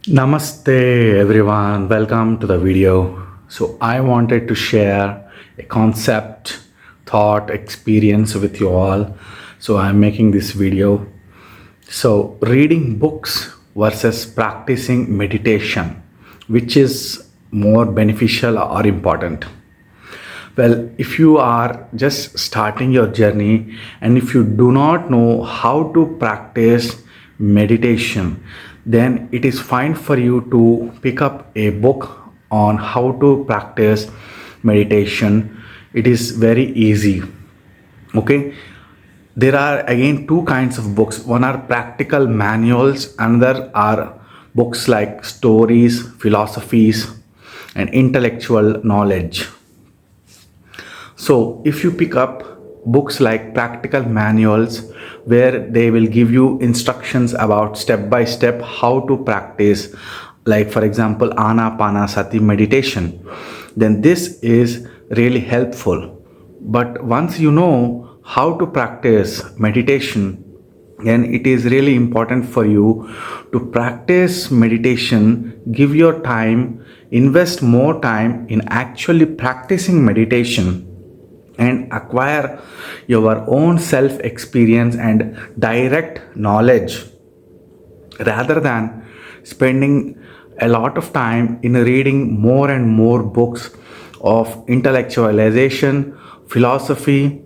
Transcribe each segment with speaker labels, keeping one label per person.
Speaker 1: Namaste everyone, welcome to the video. So I wanted to share a concept, thought, experience with you all. So I'm making this video. So reading books versus practicing meditation, which is more beneficial or important? Well, if you are just starting your journey and if you do not know how to practice meditation, then it is fine for you to pick up a book on how to practice meditation. It is very easy. Okay, there are again two kinds of books. One are practical manuals, another are books like stories, philosophies, and intellectual knowledge. So, if you pick up books like practical manuals where they will give you instructions about step by step how to practice, like for example, Anapanasati meditation, then this is really helpful. But once you know how to practice meditation, then it is really important for you to practice meditation, give your time, invest more time in actually practicing meditation and acquire your own self experience and direct knowledge rather than spending a lot of time in reading more and more books of intellectualization, philosophy.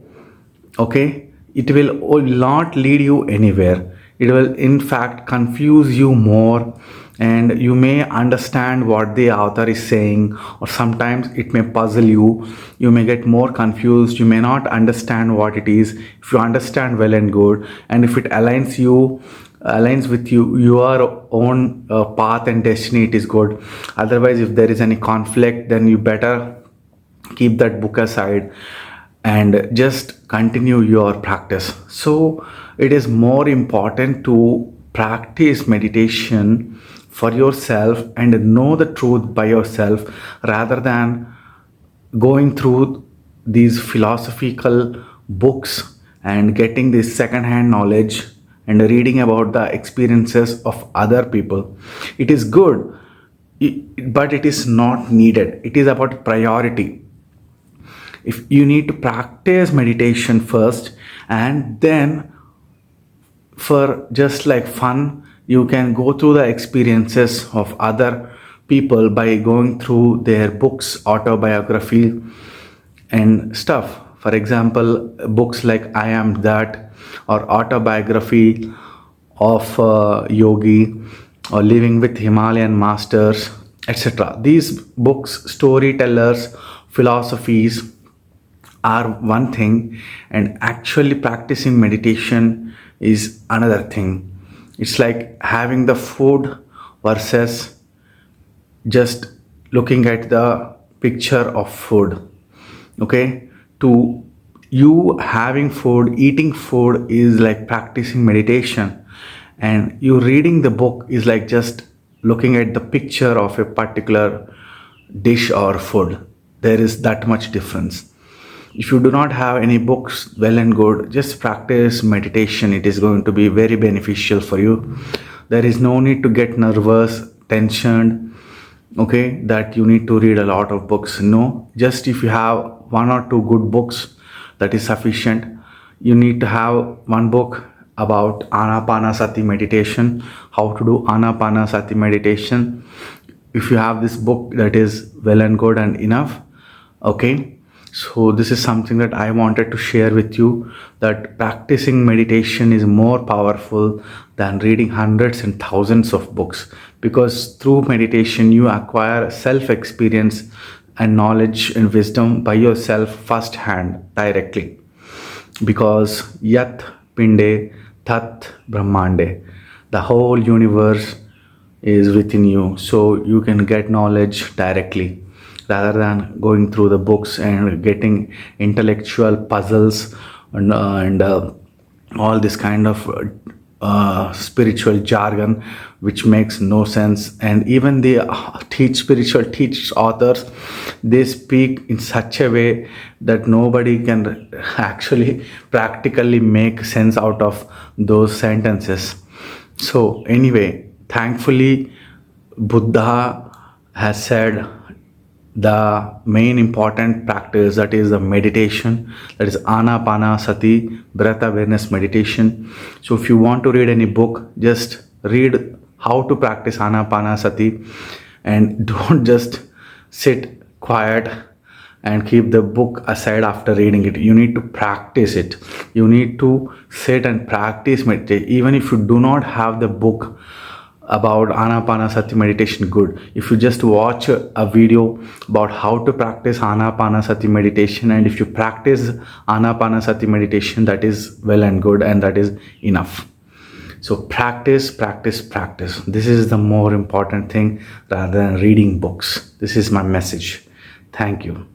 Speaker 1: Okay, it will not lead you anywhere. It will in fact confuse you more, and you may understand what the author is saying, or sometimes it may puzzle you. You may get more confused, you may not understand what it is. If you understand, well and good, and if it aligns with your own path and destiny, it is good. Otherwise, if there is any conflict, then you better keep that book aside and just continue your practice. So it is more important to practice meditation for yourself and know the truth by yourself rather than going through these philosophical books and getting this second hand knowledge and reading about the experiences of other people. It is good, but it is not needed. It is about priority. If you need to practice meditation first, and then for just like fun, you can go through the experiences of other people by going through their books, autobiography and stuff. For example, books like I Am That, or autobiography of yogi, or living with Himalayan masters, etc. These books, storytellers, philosophies are one thing, and actually practicing meditation is another thing. It's like having the food versus just looking at the picture of food. Okay, to you, having food, eating food is like practicing meditation, and you reading the book is like just looking at the picture of a particular dish or food. There is that much difference. If you do not have any books, well and good, just practice meditation. It is going to be very beneficial for you. There is no need to get nervous, tensioned, okay, that you need to read a lot of books. No, just if you have one or two good books, that is sufficient. You need to have one book about Anapanasati meditation, how to do Anapanasati meditation. If you have this book, that is well and good and enough. Okay, so this is something that I wanted to share with you, that practicing meditation is more powerful than reading hundreds and thousands of books, because through meditation you acquire self experience and knowledge and wisdom by yourself first hand directly, because yat pinde tat brahmande, the whole universe is within you, so you can get knowledge directly rather than going through the books and getting intellectual puzzles and all this kind of spiritual jargon which makes no sense. And even the spiritual teach authors, they speak in such a way that nobody can actually practically make sense out of those sentences. So anyway, thankfully Buddha has said the main important practice, that is the meditation, that is anapanasati, breath awareness meditation. So if you want to read any book, just read how to practice anapanasati, and don't just sit quiet and keep the book aside after reading it. You need to practice it. You need to sit and practice meditate. Even if you do not have the book about anapanasati meditation, good. If you just watch a video about how to practice anapanasati meditation, and if you practice anapanasati meditation, that is well and good, and that is enough. So practice, practice, practice. This is the more important thing rather than reading books. This is my message. Thank you.